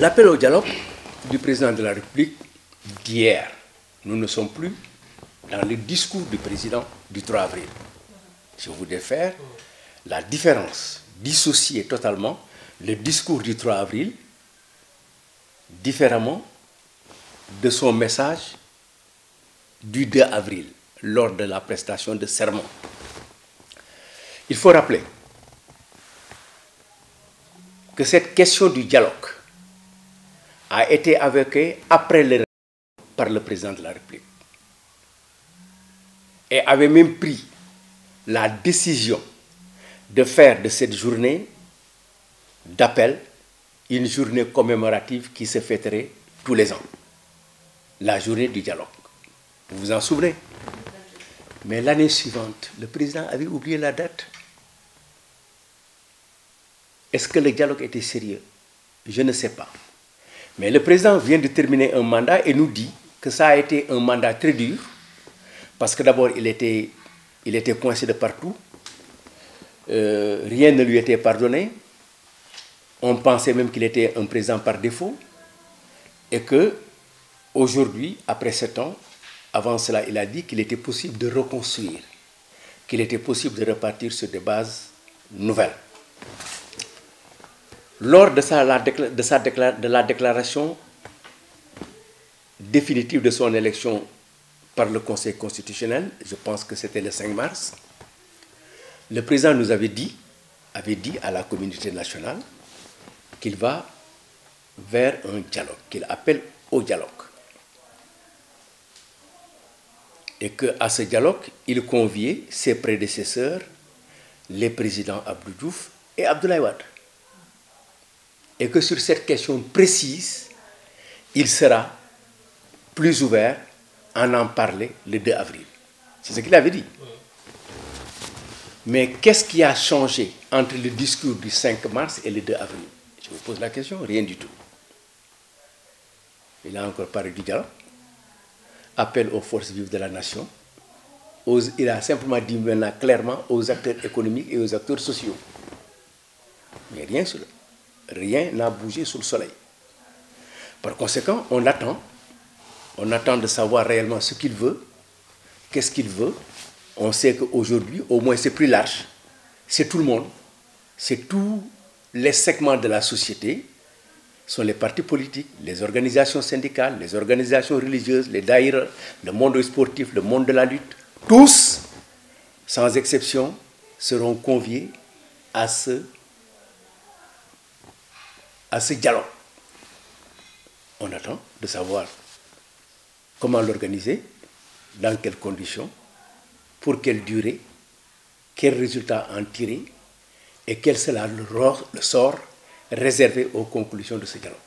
L'appel au dialogue du président de la République d'hier, nous ne sommes plus dans le discours du président du 3 avril. Je voudrais faire la différence, dissocier totalement le discours du 3 avril différemment de son message du 2 avril lors de la prestation de serment. Il faut rappeler que cette question du dialogue a été évoquée après le référendum par le président de la République et avait même pris la décision de faire de cette journée d'appel une journée commémorative qui se fêterait tous les ans, la journée du dialogue. Vous vous en souvenez? Mais l'année suivante, le président avait oublié la date. Est-ce que le dialogue était sérieux? Je ne sais pas. Mais le président vient de terminer un mandat et nous dit que ça a été un mandat très dur, parce que d'abord il était coincé de partout, rien ne lui était pardonné, on pensait même qu'il était un président par défaut, et que aujourd'hui, après 7 ans, avant cela, il a dit qu'il était possible de reconstruire, qu'il était possible de repartir sur des bases nouvelles. Lors de la déclaration définitive de son élection par le Conseil constitutionnel, je pense que c'était le 5 mars, le président nous avait dit à la communauté nationale qu'il va vers un dialogue, qu'il appelle au dialogue. Et qu'à ce dialogue, il conviait ses prédécesseurs, les présidents Abdou Diouf et Abdoulaye Wade. Et que sur cette question précise, il sera plus ouvert à en parler le 2 avril. C'est ce qu'il avait dit. Mais qu'est-ce qui a changé entre le discours du 5 mars et le 2 avril? Je vous pose la question, rien du tout. Il a encore parlé du dialogue, appel aux forces vives de la nation. Il a simplement dit maintenant clairement aux acteurs économiques et aux acteurs sociaux. Mais rien n'a bougé sous le soleil. Par conséquent, on attend de savoir réellement ce qu'il veut, qu'est-ce qu'il veut. On sait qu'aujourd'hui, au moins c'est plus large, c'est tout le monde, c'est tous les segments de la société, sont les partis politiques, les organisations syndicales, les organisations religieuses, les daïras, le monde sportif, le monde de la lutte, tous, sans exception, seront conviés à ce dialogue. On attend de savoir comment l'organiser, dans quelles conditions, pour quelle durée, quels résultats en tirer et quel sera le sort réservé aux conclusions de ce dialogue.